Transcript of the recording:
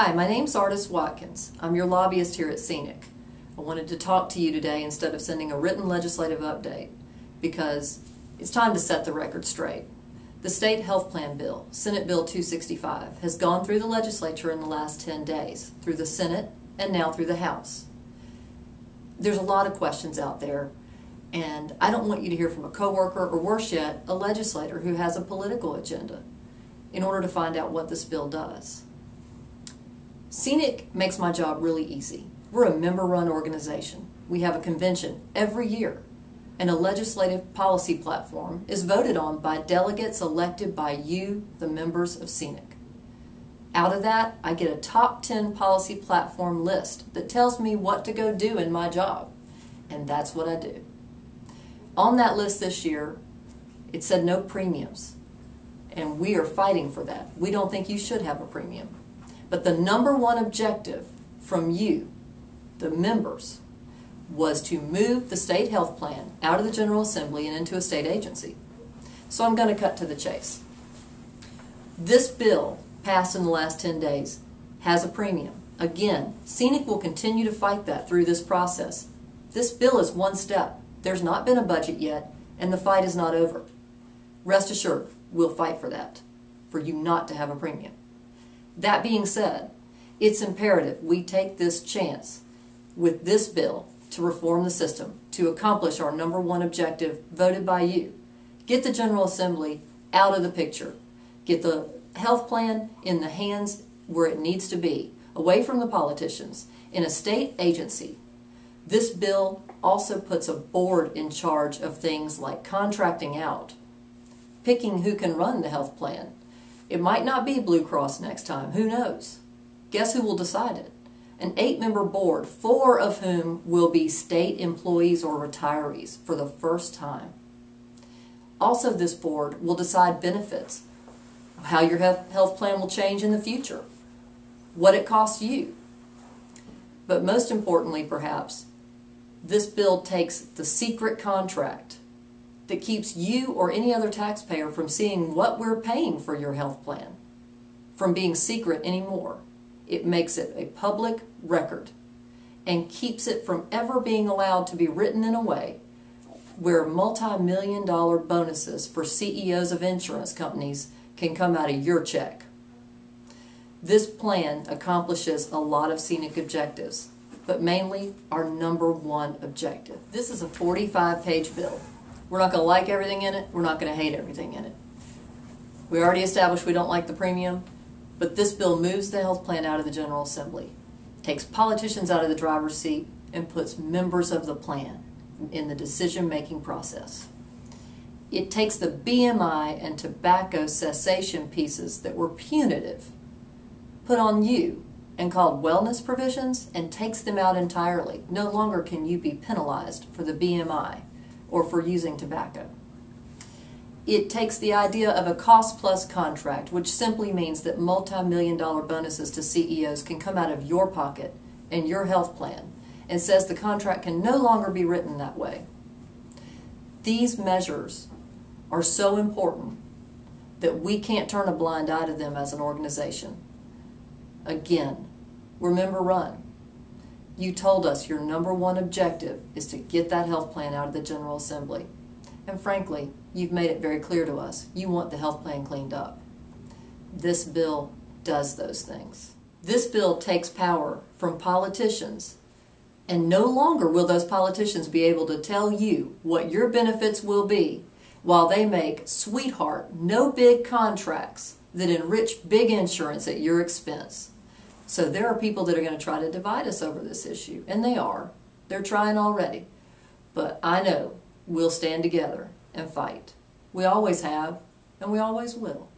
Hi, my name's Ardis Watkins. I'm your lobbyist here at SEANC. I wanted to talk to you today instead of sending a written legislative update because it's time to set the record straight. The State Health Plan Bill, Senate Bill 265, has gone through the legislature in the last 10 days, through the Senate and now through the House. There's a lot of questions out there, and I don't want you to hear from a coworker or worse yet, a legislator who has a political agenda in order to find out what this bill does. SEANC makes my job really easy. We're a member-run organization. We have a convention every year, and a legislative policy platform is voted on by delegates elected by you, the members of SEANC. Out of that, I get a top 10 policy platform list that tells me what to go do in my job, and that's what I do. On that list this year, it said no premiums, and we are fighting for that. We don't think you should have a premium. But the number one objective from you, the members, was to move the state health plan out of the General Assembly and into a state agency. So I'm going to cut to the chase. This bill, passed in the last 10 days, has a premium. Again, SEANC will continue to fight that through this process. This bill is one step. There's not been a budget yet, and the fight is not over. Rest assured, we'll fight for that, for you not to have a premium. That being said, it's imperative we take this chance with this bill to reform the system, to accomplish our number one objective voted by you. Get the General Assembly out of the picture. Get the health plan in the hands where it needs to be, away from the politicians, in a state agency. This bill also puts a board in charge of things like contracting out, picking who can run the health plan. It might not be Blue Cross next time, who knows? Guess who will decide it? An 8-member board, 4 of whom will be state employees or retirees for the first time. Also, this board will decide benefits, how your health plan will change in the future, what it costs you. But most importantly, perhaps, this bill takes the secret contract that keeps you or any other taxpayer from seeing what we're paying for your health plan from being secret anymore. It makes it a public record and keeps it from ever being allowed to be written in a way where multi-million-dollar bonuses for CEOs of insurance companies can come out of your check. This plan accomplishes a lot of SEANC objectives, but mainly our number one objective. This is a 45-page bill. We're not going to like everything in it. We're not going to hate everything in it. We already established we don't like the premium, but this bill moves the health plan out of the General Assembly, takes politicians out of the driver's seat, and puts members of the plan in the decision-making process. It takes the BMI and tobacco cessation pieces that were punitive, put on you, and called wellness provisions, and takes them out entirely. No longer can you be penalized for the BMI or for using tobacco. It takes the idea of a cost-plus contract, which simply means that multi-million-dollar bonuses to CEOs can come out of your pocket and your health plan, and says the contract can no longer be written that way. These measures are so important that we can't turn a blind eye to them as an organization. Again, we're member-run. You told us your number one objective is to get that health plan out of the General Assembly. And frankly, you've made it very clear to us you want the health plan cleaned up. This bill does those things. This bill takes power from politicians, and no longer will those politicians be able to tell you what your benefits will be while they make sweetheart, no big contracts that enrich big insurance at your expense. So there are people that are going to try to divide us over this issue, and they are. They're trying already. But I know we'll stand together and fight. We always have, and we always will.